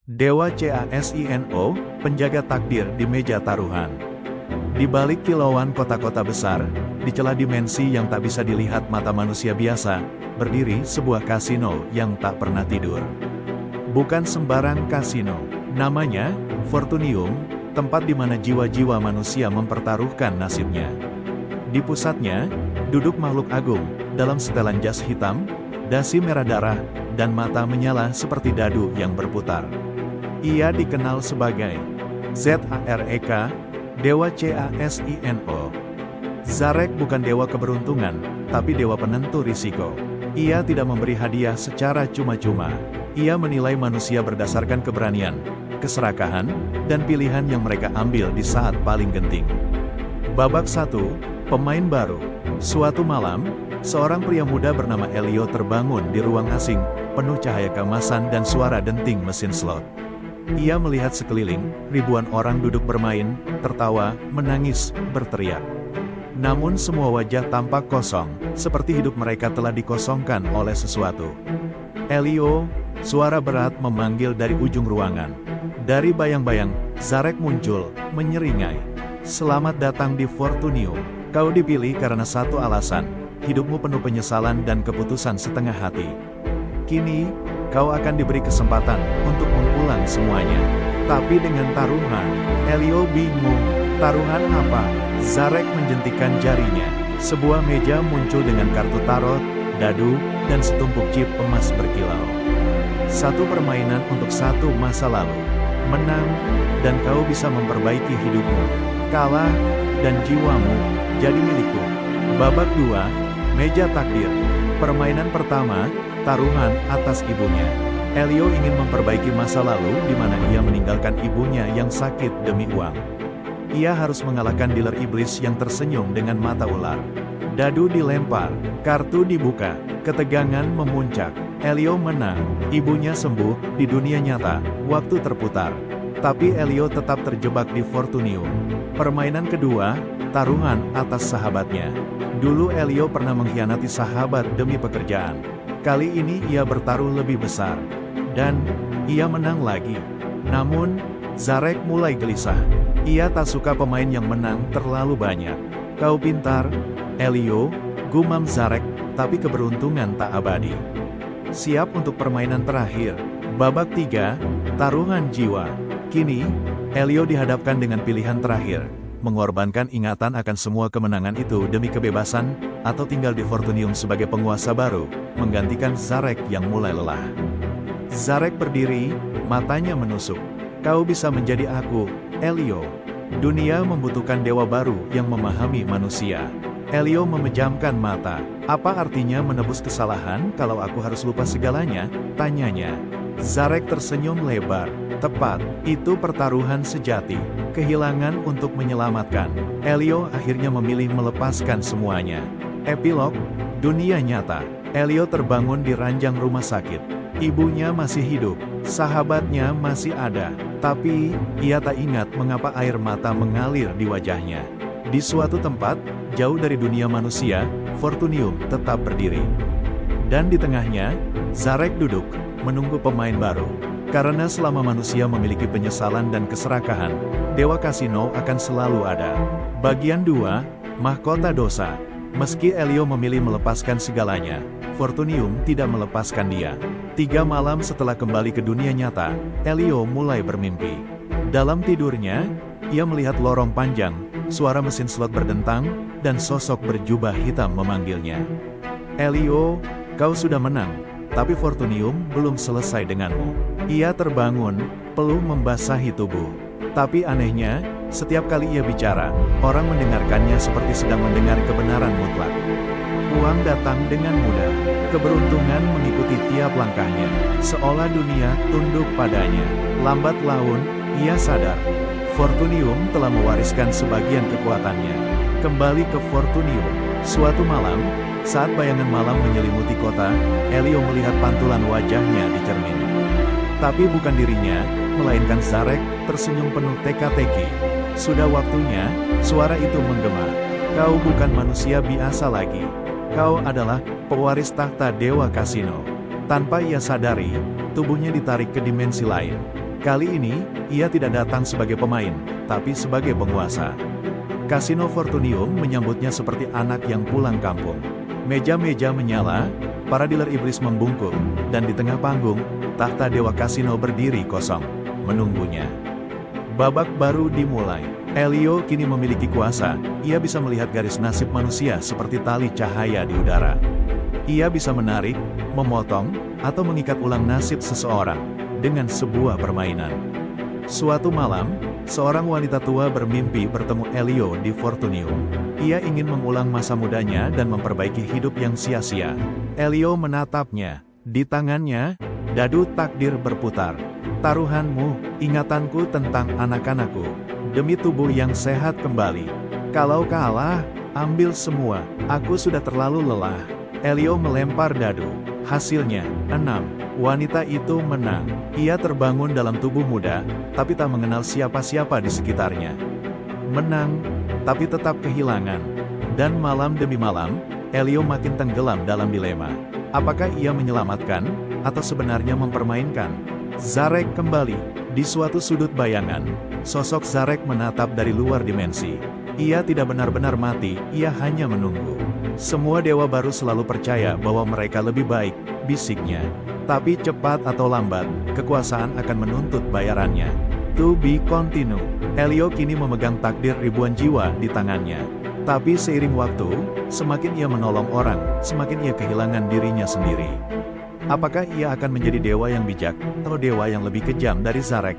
Dewa Casino, penjaga takdir di meja taruhan. Di balik kilauan kota-kota besar, di celah dimensi yang tak bisa dilihat mata manusia biasa, berdiri sebuah kasino yang tak pernah tidur. Bukan sembarang kasino, namanya Fortunium, tempat di mana jiwa-jiwa manusia mempertaruhkan nasibnya. Di pusatnya, duduk makhluk agung, dalam setelan jas hitam, dasi merah darah, dan mata menyala seperti dadu yang berputar. Ia dikenal sebagai Zarek, Dewa Casino. Zarek bukan dewa keberuntungan, tapi dewa penentu risiko. Ia tidak memberi hadiah secara cuma-cuma. Ia menilai manusia berdasarkan keberanian, keserakahan, dan pilihan yang mereka ambil di saat paling genting. Babak 1, pemain baru. Suatu malam, seorang pria muda bernama Elio terbangun di ruang asing, penuh cahaya keemasan dan suara denting mesin slot. Ia melihat sekeliling, ribuan orang duduk bermain, tertawa, menangis, berteriak. Namun semua wajah tampak kosong, seperti hidup mereka telah dikosongkan oleh sesuatu. Elio, suara berat memanggil dari ujung ruangan. Dari bayang-bayang, Zarek muncul, menyeringai. Selamat datang di Fortunium. Kau dipilih karena satu alasan, hidupmu penuh penyesalan dan keputusan setengah hati. Kini, kau akan diberi kesempatan untuk mengulang semuanya. Tapi dengan taruhan, Elio bingung. Taruhan apa? Zarek menjentikan jarinya. Sebuah meja muncul dengan kartu tarot, dadu, dan setumpuk chip emas berkilau. Satu permainan untuk satu masa lalu. Menang, dan kau bisa memperbaiki hidupmu. Kalah, dan jiwamu jadi milikku. Babak 2, meja takdir. Permainan pertama, taruhan atas ibunya. Elio ingin memperbaiki masa lalu di mana ia meninggalkan ibunya yang sakit demi uang. Ia harus mengalahkan dealer iblis yang tersenyum dengan mata ular. Dadu dilempar, kartu dibuka, ketegangan memuncak. Elio menang, ibunya sembuh, di dunia nyata, waktu terputar. Tapi Elio tetap terjebak di Fortunium. Permainan kedua, taruhan atas sahabatnya. Dulu Elio pernah mengkhianati sahabat demi pekerjaan. Kali ini ia bertaruh lebih besar. Dan, ia menang lagi. Namun, Zarek mulai gelisah. Ia tak suka pemain yang menang terlalu banyak. Kau pintar, Elio, gumam Zarek, tapi keberuntungan tak abadi. Siap untuk permainan terakhir. Babak 3, taruhan jiwa. Kini, Elio dihadapkan dengan pilihan terakhir. Mengorbankan ingatan akan semua kemenangan itu demi kebebasan, atau tinggal di Fortunium sebagai penguasa baru, menggantikan Zarek yang mulai lelah. Zarek berdiri, matanya menusuk. Kau bisa menjadi aku, Elio. Dunia membutuhkan dewa baru yang memahami manusia. Elio memejamkan mata. Apa artinya menebus kesalahan kalau aku harus lupa segalanya? Tanyanya. Zarek tersenyum lebar. Tepat, itu pertaruhan sejati. Kehilangan untuk menyelamatkan. Elio akhirnya memilih melepaskan semuanya. Epilog, dunia nyata. Elio terbangun di ranjang rumah sakit. Ibunya masih hidup, sahabatnya masih ada. Tapi, ia tak ingat mengapa air mata mengalir di wajahnya. Di suatu tempat, jauh dari dunia manusia, Fortunium tetap berdiri. Dan di tengahnya, Zarek duduk, menunggu pemain baru. Karena selama manusia memiliki penyesalan dan keserakahan, Dewa Kasino akan selalu ada. Bagian 2, Mahkota Dosa. Meski Elio memilih melepaskan segalanya, Fortunium tidak melepaskan dia. 3 malam setelah kembali ke dunia nyata, Elio mulai bermimpi. Dalam tidurnya, ia melihat lorong panjang, suara mesin slot berdentang, dan sosok berjubah hitam memanggilnya. Elio, kau sudah menang, tapi Fortunium belum selesai denganmu. Ia terbangun, peluh membasahi tubuh. Tapi anehnya, setiap kali ia bicara, orang mendengarkannya seperti sedang mendengar kebenaran mutlak. Uang datang dengan mudah, keberuntungan mengikuti tiap langkahnya, seolah dunia tunduk padanya. Lambat laun, ia sadar, Fortunium telah mewariskan sebagian kekuatannya. Kembali ke Fortunium, suatu malam, saat bayangan malam menyelimuti kota, Elio melihat pantulan wajahnya di cermin. Tapi bukan dirinya, melainkan Zarek, tersenyum penuh teka-teki. Sudah waktunya, suara itu menggema. Kau bukan manusia biasa lagi. Kau adalah pewaris tahta Dewa Kasino. Tanpa ia sadari, tubuhnya ditarik ke dimensi lain. Kali ini, ia tidak datang sebagai pemain, tapi sebagai penguasa. Kasino Fortunium menyambutnya seperti anak yang pulang kampung. Meja-meja menyala, para dealer iblis membungkuk, dan di tengah panggung, tahta dewa kasino berdiri kosong, menunggunya. Babak baru dimulai. Elio kini memiliki kuasa, ia bisa melihat garis nasib manusia seperti tali cahaya di udara. Ia bisa menarik, memotong, atau mengikat ulang nasib seseorang, dengan sebuah permainan. Suatu malam, seorang wanita tua bermimpi bertemu Elio di Fortunium. Ia ingin mengulang masa mudanya dan memperbaiki hidup yang sia-sia. Elio menatapnya. Di tangannya, dadu takdir berputar. Taruhanmu, ingatanku tentang anak-anakku. Demi tubuh yang sehat kembali. Kalau kalah, ambil semua. Aku sudah terlalu lelah. Elio melempar dadu. Hasilnya, 6. Wanita itu menang. Ia terbangun dalam tubuh muda, tapi tak mengenal siapa-siapa di sekitarnya. Menang, tapi tetap kehilangan. Dan malam demi malam, Elio makin tenggelam dalam dilema. Apakah ia menyelamatkan, atau sebenarnya mempermainkan? Zarek kembali. Di suatu sudut bayangan, sosok Zarek menatap dari luar dimensi. Ia tidak benar-benar mati, ia hanya menunggu. Semua dewa baru selalu percaya bahwa mereka lebih baik, bisiknya. Tapi cepat atau lambat, kekuasaan akan menuntut bayarannya. To be continue. Elio kini memegang takdir ribuan jiwa di tangannya. Tapi seiring waktu, semakin ia menolong orang, semakin ia kehilangan dirinya sendiri. Apakah ia akan menjadi dewa yang bijak, atau dewa yang lebih kejam dari Zarek?